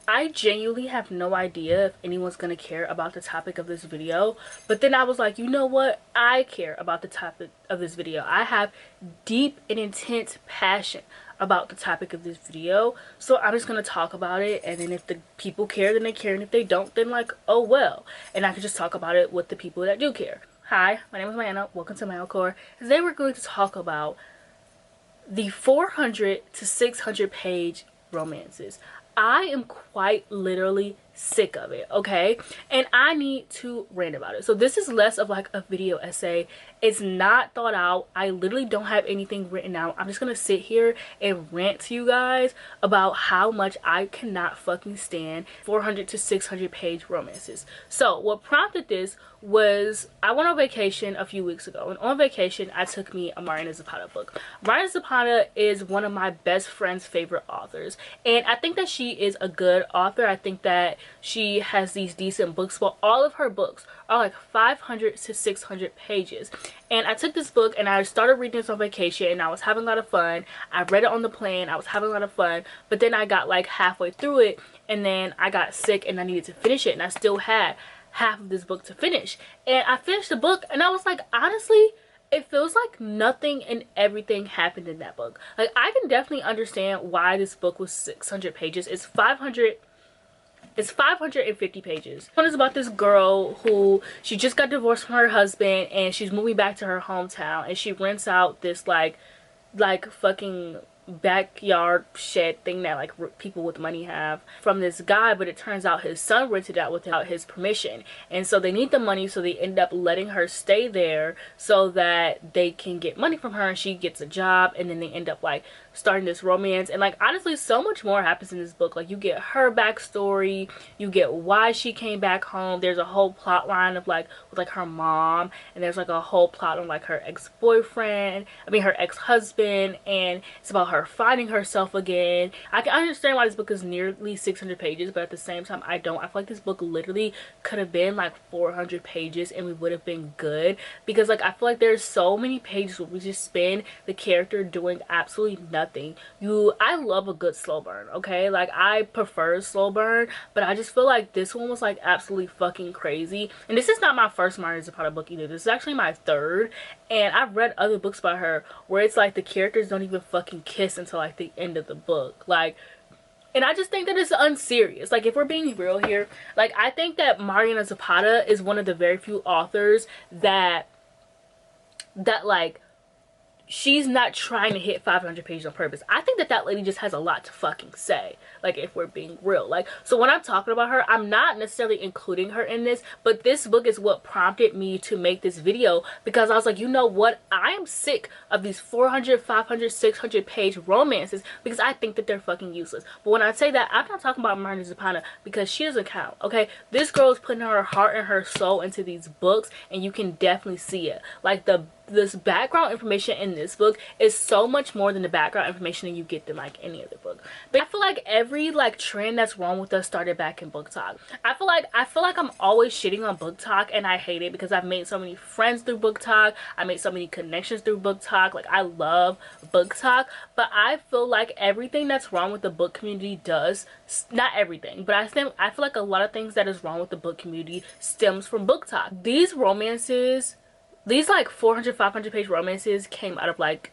I genuinely have no idea if anyone's gonna care about the topic of this video, but then I was like, you know what? I care about the topic of this video. I have deep and intense passion about the topic of this video, so I'm just gonna talk about it, and then if the people care, then they care, and if they don't, then like, oh well. And I can just talk about it with the people that do care. Hi, my name is Marina. Welcome to my core. Today we're going to talk about the 400 to 600 page romances. I am quite literally sick of it, okay? And I need to rant about it. So this is less of like a video essay. It's not thought out. I literally don't have anything written out. I'm just gonna sit here and rant to you guys about how much I cannot fucking stand 400 to 600 page romances. So what prompted this was I went on vacation a few weeks ago, and on vacation I took me a Marina Zapata book. Marina Zapata is one of my best friend's favorite authors, and I think that she is a good author. I think that she has these decent books, but all of her books are like 500 to 600 pages. And I took this book and I started reading this on vacation, and I was having a lot of fun. I read it on the plane. I was having a lot of fun, but then I got like halfway through it, and then I got sick and I needed to finish it, and I still had half of this book to finish. And I finished the book and I was like, honestly, it feels like nothing and everything happened in that book. Like, I can definitely understand why this book was 600 pages. It's 550 pages. One is about this girl who, she just got divorced from her husband and she's moving back to her hometown, and she rents out this like fucking backyard shed thing that like people with money have from this guy, but it turns out his son rented out without his permission, and so they need the money, so they end up letting her stay there so that they can get money from her, and she gets a job, and then they end up like starting this romance. And like, honestly, so much more happens in this book. Like, you get her backstory, you get why she came back home. There's a whole plot line of like with like her mom, and there's like a whole plot on like her ex-boyfriend, her ex-husband, and it's about her finding herself again. I can understand why this book is nearly 600 pages, but at the same time I don't. I feel like this book literally could have been like 400 pages and we would have been good, because like I feel like there's so many pages where we just spend the character doing absolutely nothing. I love a good slow burn, okay? Like, I prefer slow burn, but I just feel like this one was like absolutely fucking crazy. And this is not my first Marina Zapata book either. This is actually my third, and I've read other books by her where it's like the characters don't even fucking kiss until like the end of the book. Like, and I just think that it's unserious. Like, if we're being real here, like, I think that Marina Zapata is one of the very few authors that like, she's not trying to hit 500 pages on purpose. I think that that lady just has a lot to fucking say, like, if we're being real. Like, so when I'm talking about her, I'm not necessarily including her in this, but this book is what prompted me to make this video, because I was like, you know what, I am sick of these 400, 500, 600 page romances, because I think that they're fucking useless. But when I say that, I'm not talking about Marina Zapata, because she doesn't count, okay? This girl is putting her heart and her soul into these books, and you can definitely see it. Like, this background information in this book is so much more than the background information that you get in like any other book. But I feel like every like trend that's wrong with us started back in BookTok. I feel like I'm always shitting on BookTok, and I hate it, because I've made so many friends through BookTok. I made so many connections through BookTok. Like, I love BookTok, but I feel like everything that's wrong with the book community does, not everything, but I feel like a lot of things that is wrong with the book community stems from BookTok. These like 400, 500 page romances came out of like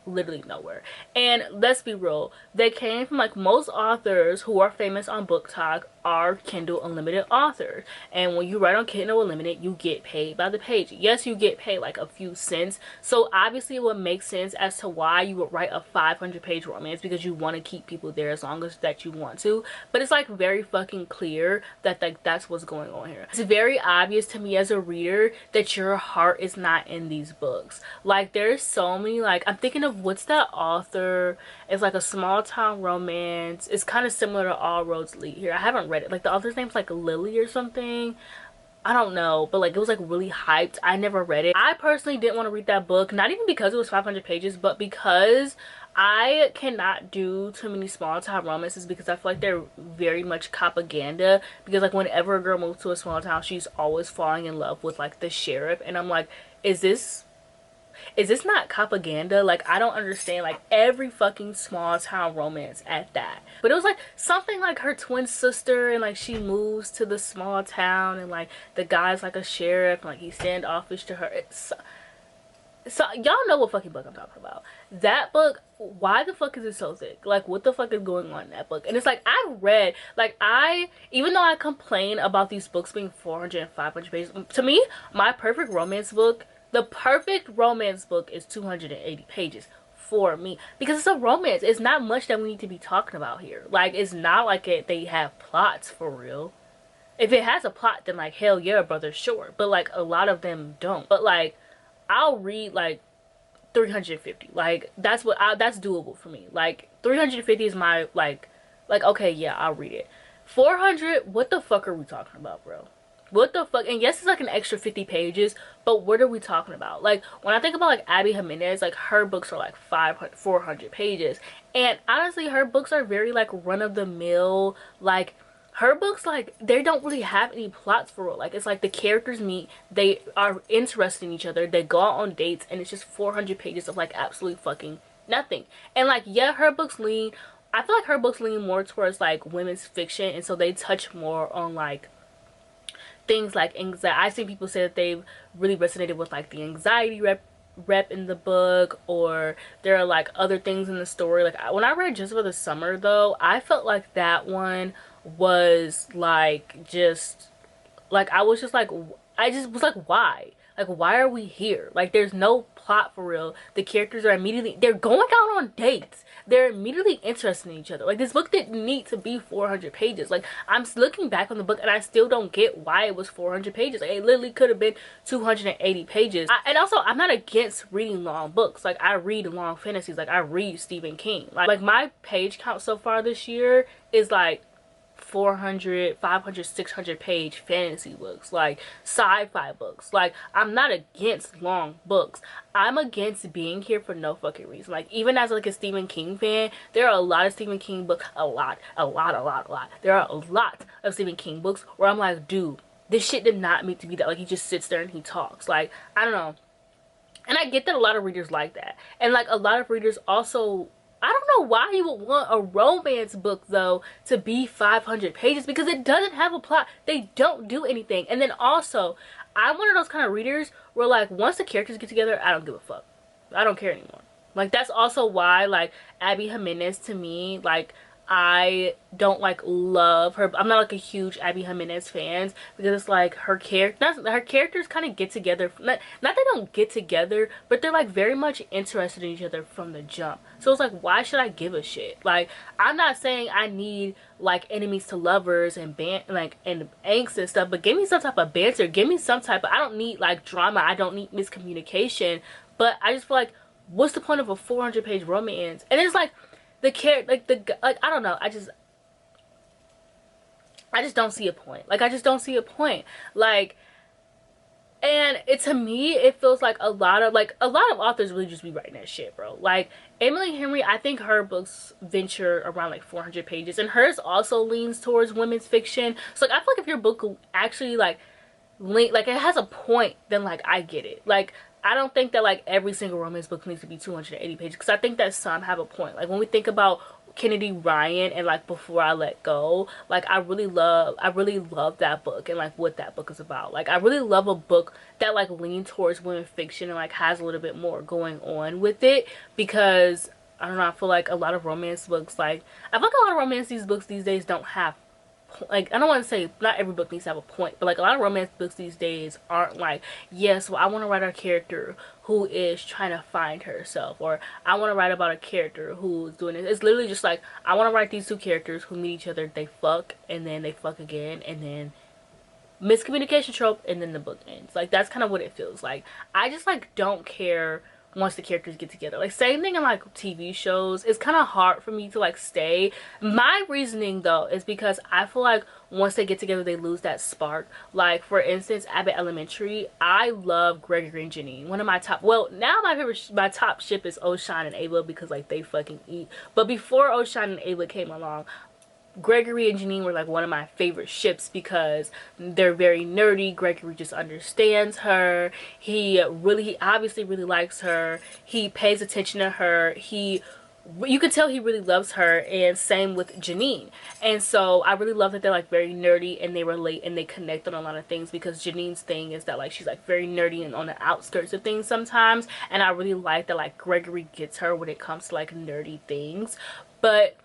literally nowhere. And let's be real, they came from like, most authors who are famous on BookTok are Kindle Unlimited authors, and when you write on Kindle Unlimited, you get paid by the page. Yes, you get paid like a few cents, so obviously it would make sense as to why you would write a 500 page romance, because you want to keep people there as long as that you want to. But it's like very fucking clear that like that's what's going on here. It's very obvious to me as a reader that your heart is not in these books. Like, there's so many, like, I'm thinking of, what's that author? It's like a small town romance. It's kind of similar to All Roads Lead Here. I haven't read it. Like, the author's name's like Lily or something. I don't know, but like, it was like really hyped. I never read it. I personally didn't want to read that book, not even because it was 500 pages, but because I cannot do too many small town romances, because I feel like they're very much propaganda. Because like, whenever a girl moves to a small town, she's always falling in love with like the sheriff, and I'm like, is this is this not propaganda? Like, I don't understand. Like, every fucking small town romance at that. But it was like something like her twin sister, and like she moves to the small town, and like the guy's like a sheriff, and like he's standoffish to her. So y'all know what fucking book I'm talking about. That book, why the fuck is it so thick? Like, what the fuck is going on in that book? And it's like, I read, like, even though I complain about these books being 400 and 500 pages, to me, my perfect romance book, the perfect romance book is 280 pages for me, because it's a romance. It's not much that we need to be talking about here. Like, it's not like they have plots for real. If it has a plot, then like, hell yeah, brother, sure. But like, a lot of them don't. But like, I'll read like 350. Like, that's that's doable for me. Like, 350 is my like okay, yeah, I'll read it. 400, what the fuck are we talking about, bro? What the fuck? And yes, it's like an extra 50 pages, but what are we talking about? Like, when I think about like Abby Jimenez, like her books are like 400 pages, and honestly, her books are very like run-of-the-mill. Like, her books, like, they don't really have any plots for real. Like, it's like the characters meet, they are interested in each other, they go out on dates, and it's just 400 pages of like absolutely fucking nothing. And like, yeah, her books lean, I feel like her books lean more towards like women's fiction, and so they touch more on like things like anxiety. I've seen people say that they've really resonated with like the anxiety rep in the book, or there are like other things in the story. Like, when I read Just for the Summer though, I felt like that one was like, just like, I was just like, I just was like, why are we here? Like, there's no plot for real. The characters are immediately, they're going out on dates, they're immediately interested in each other. Like, this book didn't need to be 400 pages. Like, I'm looking back on the book and I still don't get why it was 400 pages. Like, it literally could have been 280 pages. And also, I'm not against reading long books. Like, I read long fantasies. Like, I read Stephen King. Like my page count so far this year is like 400, 500, 600 page fantasy books, like sci-fi books. Like, I'm not against long books. I'm against being here for no fucking reason. Like, even as like a Stephen King fan, there are a lot of Stephen King books, a lot. There are a lot of Stephen King books where I'm like, dude, this shit did not mean to be that. Like, he just sits there and he talks. Like, I don't know. And I get that a lot of readers like that. And like, a lot of readers also, I don't know why you would want a romance book though to be 500 pages, because it doesn't have a plot. They don't do anything. And then also, I'm one of those kind of readers where like, once the characters get together, I don't give a fuck. I don't care anymore. Like, that's also why like Abby Jimenez, to me, like, I don't like love her. I'm not like a huge Abby Jimenez fan, because it's like her characters kind of get together. Not they don't get together, but they're like very much interested in each other from the jump. So it's like, why should I give a shit? Like, I'm not saying I need like enemies to lovers and and angst and stuff, but give me some type of banter. Give me some type of, I don't need like drama. I don't need miscommunication. But I just feel like, what's the point of a 400 page romance? And it's like, I don't know, I just don't see a point. Like, I just don't see a point. Like, and to me, it feels like a lot of authors really just be writing that shit, bro. Like, Emily Henry, I think her books venture around like 400 pages, and hers also leans towards women's fiction. So like, I feel like if your book actually like it has a point, then like, I get it. Like, I don't think that like every single romance book needs to be 280 pages, because I think that some have a point. Like, when we think about Kennedy Ryan and like Before I Let Go, like, I really love that book and like what that book is about. Like, I really love a book that like leans towards women fiction and like has a little bit more going on with it, because I don't know, I feel like a lot of romance books, like, I feel like a lot of romance books these days don't have, like, I don't want to say not every book needs to have a point, but like, a lot of romance books these days aren't like, yes, well, I want to write a character who is trying to find herself, or I want to write about a character who's doing it. It's literally just like, I want to write these two characters who meet each other, they fuck, and then they fuck again, and then miscommunication trope, and then the book ends. Like, that's kind of what it feels like. I just like don't care once the characters get together. Like, same thing in like TV shows. It's kind of hard for me to like stay. My reasoning though is because I feel like once they get together, they lose that spark. Like, for instance, Abbott Elementary, I love Gregory and Jenny. One of my top, well, now my top ship is Ocean and Ava, because like they fucking eat. But before Ocean and Ava came along, Gregory and Janine were like one of my favorite ships because they're very nerdy. Gregory just understands her. He obviously really likes her. He pays attention to her. You could tell he really loves her, and same with Janine. And so I really love that they're like very nerdy and they relate and they connect on a lot of things, because Janine's thing is that like she's like very nerdy and on the outskirts of things sometimes, and I really like that like Gregory gets her when it comes to like nerdy things. But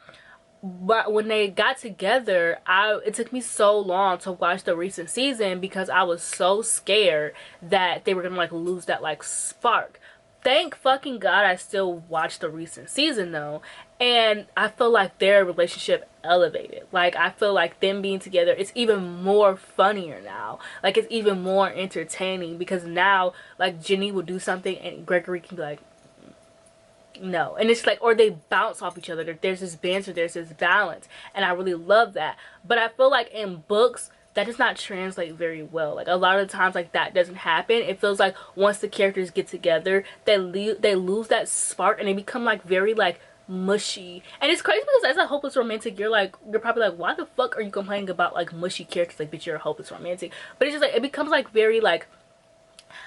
when they got together, it took me so long to watch the recent season because I was so scared that they were gonna like lose that like spark. Thank fucking God I still watched the recent season though, and I feel like their relationship elevated. Like I feel like them being together, it's even more funnier now. Like it's even more entertaining because now like Jenny will do something and Gregory can be like, no. And it's like, or they bounce off each other. There's this banter, there's this balance, and I really love that. But I feel like in books that does not translate very well. Like a lot of the times like that doesn't happen. It feels like once the characters get together, they lose that spark and they become like very like mushy. And it's crazy because as a hopeless romantic, you're probably like, why the fuck are you complaining about like mushy characters? Like, bitch, you're a hopeless romantic. But it's just like, it becomes like very like,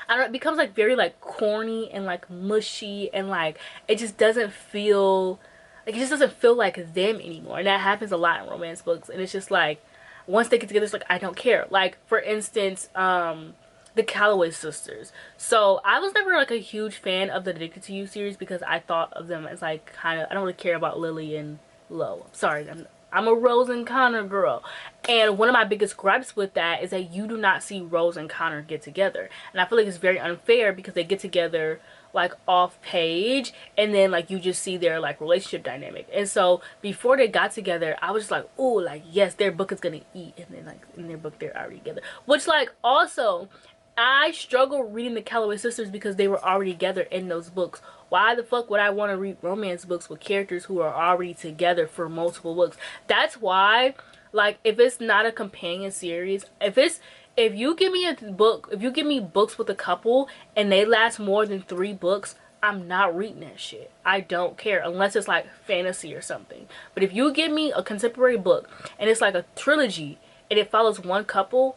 I don't know, it becomes like very like corny and like mushy, and like it just doesn't feel like, it just doesn't feel like them anymore. And that happens a lot in romance books, and it's just like once they get together, it's like I don't care. Like for instance, the Calloway sisters. So I was never like a huge fan of the Addicted to You series because I thought of them as like kind of, I don't really care about Lily and Lo. Sorry, I'm a Rose and Connor girl. And one of my biggest gripes with that is that you do not see Rose and Connor get together. And I feel like it's very unfair because they get together like off page, and then like you just see their like relationship dynamic. And so before they got together, I was just like, oh, like yes, their book is gonna eat. And then like in their book they're already together. Which like also, I struggle reading the Calloway sisters because they were already together in those books. Why the fuck would I want to read romance books with characters who are already together for multiple books? That's why, like, if it's not a companion series, if you give me a book, if you give me books with a couple and they last more than 3 books, I'm not reading that shit. I don't care unless it's like fantasy or something. But if you give me a contemporary book and it's like a trilogy and it follows one couple,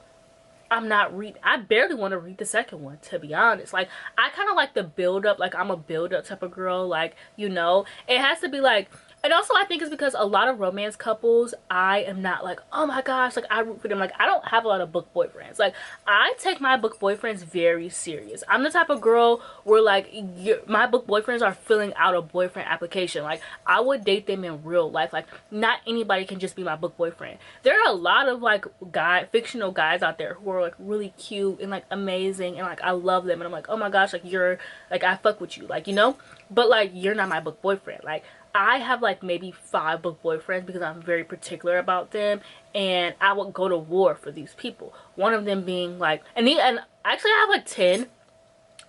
I'm not reading. I barely want to read the second one, to be honest. Like, I kind of like the build up. Like, I'm a build up type of girl. Like, you know, it has to be like, and also I think it's because a lot of romance couples, I am not like, oh my gosh, like I root for them. Like, I don't have a lot of book boyfriends. Like, I take my book boyfriends very serious. I'm the type of girl where like my book boyfriends are filling out a boyfriend application. Like, I would date them in real life. Like, not anybody can just be my book boyfriend. There are a lot of like fictional guys out there who are like really cute and like amazing, and like I love them, and I'm like, oh my gosh, like you're like, I fuck with you, like, you know. But like, you're not my book boyfriend. Like, I have like maybe 5 book boyfriends because I'm very particular about them, and I would go to war for these people. One of them being like, and actually I have like 10,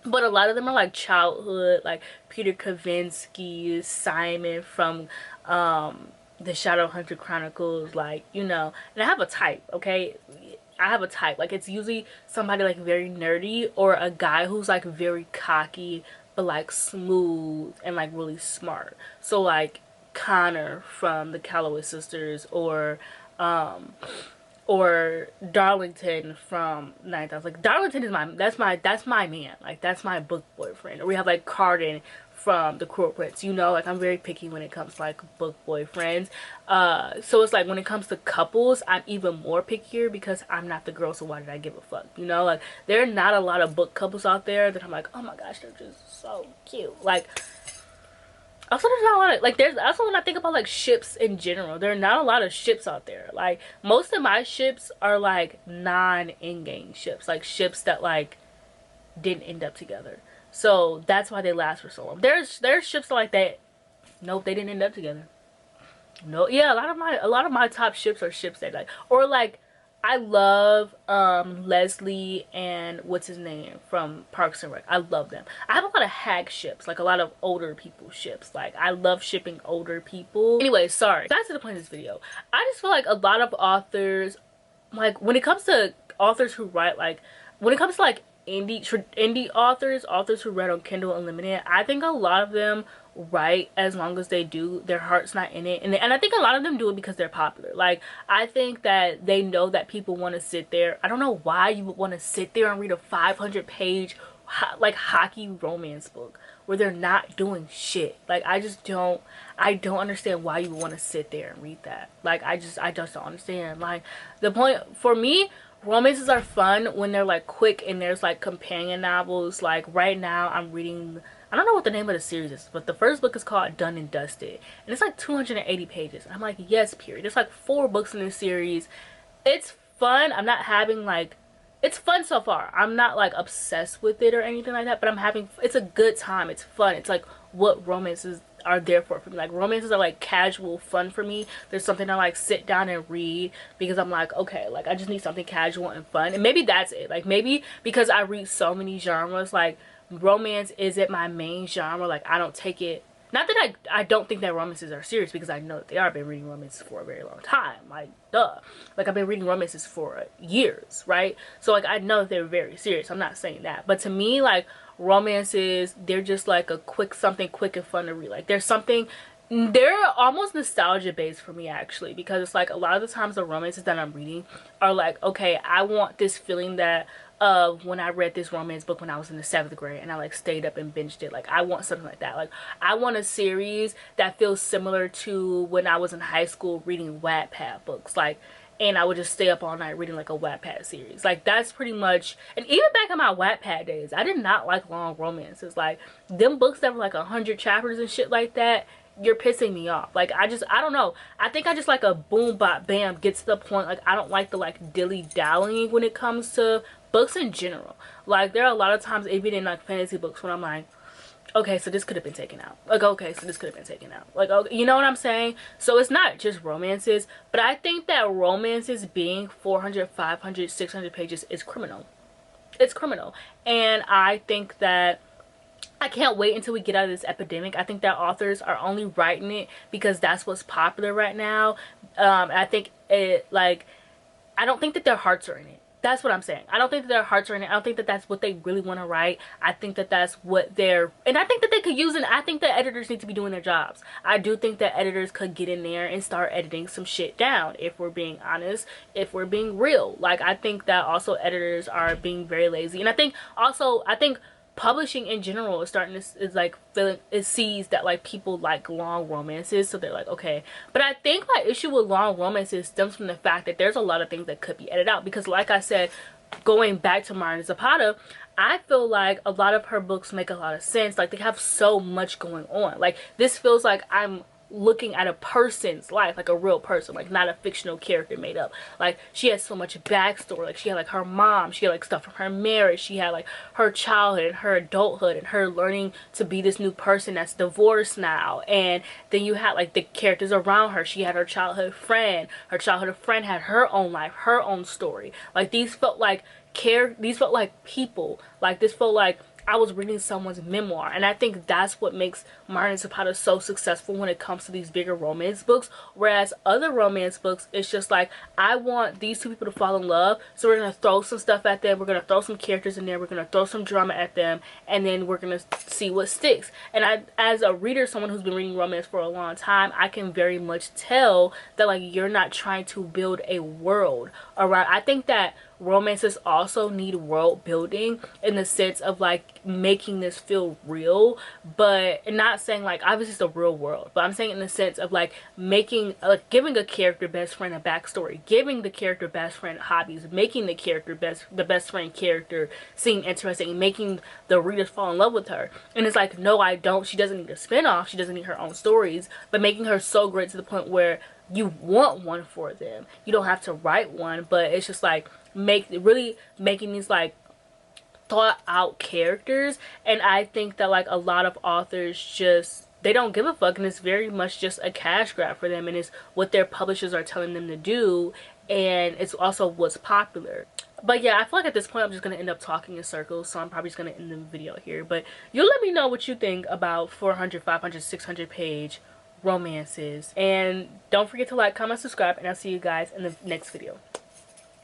but a lot of them are like childhood, like Peter Kavinsky, Simon from the Shadowhunter Chronicles, like, you know. And I have a type, okay? I have a type. Like, it's usually somebody like very nerdy, or a guy who's like very cocky but like smooth and like really smart. So like Connor from the Calloway sisters, or Darlington from Ninth House. Like, Darlington is that's my man. Like, that's my book boyfriend. Or we have like Carden from The Cruel Prince. You know, like I'm very picky when it comes to like book boyfriends. So it's like when it comes to couples, I'm even more pickier because I'm not the girl, so why did I give a fuck? You know, like there are not a lot of book couples out there that I'm like, oh my gosh, they're just so cute. Like, also there's not a lot of, like, there's also, when I think about like ships in general, there are not a lot of ships out there. Like, most of my ships are like non-in-game ships, like ships that like didn't end up together. So that's why they last for so long. There's ships like that, nope, they didn't end up together. No, yeah, a lot of my top ships are ships that like, or like, I love Leslie and what's his name from Parks and Rec. I love them. I have a lot of hag ships, like a lot of older people ships. Like, I love shipping older people. Anyway, sorry, back to the point of this video. I just feel like a lot of authors, like when it comes to authors who write, like when it comes to like indie authors who read on Kindle Unlimited, I think a lot of them write as long as they do. Their heart's not in it, and I think a lot of them do it because they're popular. Like, I think that they know that people want to sit there. I don't know why you would want to sit there and read a 500-page like hockey romance book where they're not doing shit. Like, I don't understand why you would want to sit there and read that. Like, I just don't understand. Like, the point for me, romances are fun when they're like quick and there's like companion novels. Like, right now I'm reading, I don't know what the name of the series is, but the first book is called Done and Dusted, and it's like 280 pages. I'm like, yes, period. There's like 4 books in this series. It's fun. I'm not having like, it's fun so far. I'm not like obsessed with it or anything like that, but I'm having, it's a good time. It's fun. It's like what romances are there for me. Like, romances are like casual fun for me. There's something to like sit down and read because I'm like, okay, like I just need something casual and fun. And maybe that's it. Like, maybe because I read so many genres, like romance isn't my main genre. Like, I don't take it, not that I don't think that romances are serious, because I know that they are. I've been reading romances for a very long time. Like, duh. Like, I've been reading romances for years, right? So, like, I know that they're very serious. I'm not saying that. But to me, like, romances, they're just like a quick, something quick and fun to read. Like, there's something, they're almost nostalgia based for me, actually, because it's like a lot of the times the romances that I'm reading are like, okay, I want this feeling that of when I read this romance book when I was in the 7th grade and I like stayed up and binged it. Like, I want something like that. Like, I want a series that feels similar to when I was in high school reading Wattpad books. Like, and I would just stay up all night reading like a Wattpad series. Like, that's pretty much, and even back in my Wattpad days, I did not like long romances. Like, them books that were like 100 chapters and shit like that, you're pissing me off. Like, I don't know. I think I just like a boom bop bam, get to the point. Like, I don't like the like dilly dallying when it comes to books in general. Like, there are a lot of times, even in like fantasy books, when I'm like, okay, so this could have been taken out. Like, okay, so this could have been taken out. Like, okay, you know what I'm saying? So it's not just romances, but I think that romances being 400, 500, 600 pages is criminal. It's criminal. And I think that I can't wait until we get out of this epidemic. I think that authors are only writing it because that's what's popular right now. I think it, like, I don't think that their hearts are in it. That's what I'm saying. I don't think that their hearts are in it. I don't think that that's what they really want to write. I think that that's what they're, and I think that they could use it. I think that editors need to be doing their jobs. I do think that editors could get in there and start editing some shit down, if we're being honest, if we're being real. Like, I think that also editors are being very lazy. And I think also, publishing in general is starting to, is like feeling, it sees that like people like long romances, so they're like, okay. But I think my issue with long romances stems from the fact that there's a lot of things that could be edited out, because like I said, going back to Marina Zapata, I feel like a lot of her books make a lot of sense. Like, they have so much going on. Like, this feels like I'm looking at a person's life, like a real person, like not a fictional character made up. Like, she has so much backstory. Like, she had like her mom, she had like stuff from her marriage, she had like her childhood and her adulthood and her learning to be this new person that's divorced now. And then you had like the characters around her. She had her childhood friend had her own life, her own story. Like, these felt like people. Like, this felt like I was reading someone's memoir. And I think that's what makes Marina Zapata so successful when it comes to these bigger romance books. Whereas other romance books, it's just like, I want these two people to fall in love, so we're going to throw some stuff at them, we're going to throw some characters in there, we're going to throw some drama at them, and then we're going to see what sticks. And I, as a reader, someone who's been reading romance for a long time, I can very much tell that like, you're not trying to build a world around. I think that romances also need world building, in the sense of like making this feel real, but not saying like obviously it's the real world, but I'm saying in the sense of like making, like giving a character best friend a backstory, giving the character best friend hobbies, making the character the best friend character seem interesting, making the readers fall in love with her. And it's like, no, I don't, she doesn't need a spin-off, she doesn't need her own stories, but making her so great to the point where you want one for them. You don't have to write one, but it's just like really making these like thought out characters. And I think that like a lot of authors just, they don't give a fuck, and it's very much just a cash grab for them, and it's what their publishers are telling them to do, and it's also what's popular. But yeah, I feel like at this point I'm just going to end up talking in circles, so I'm probably just going to end the video here. But you'll let me know what you think about 400, 500, 600 page romances, and don't forget to like, comment, subscribe, and I'll see you guys in the next video.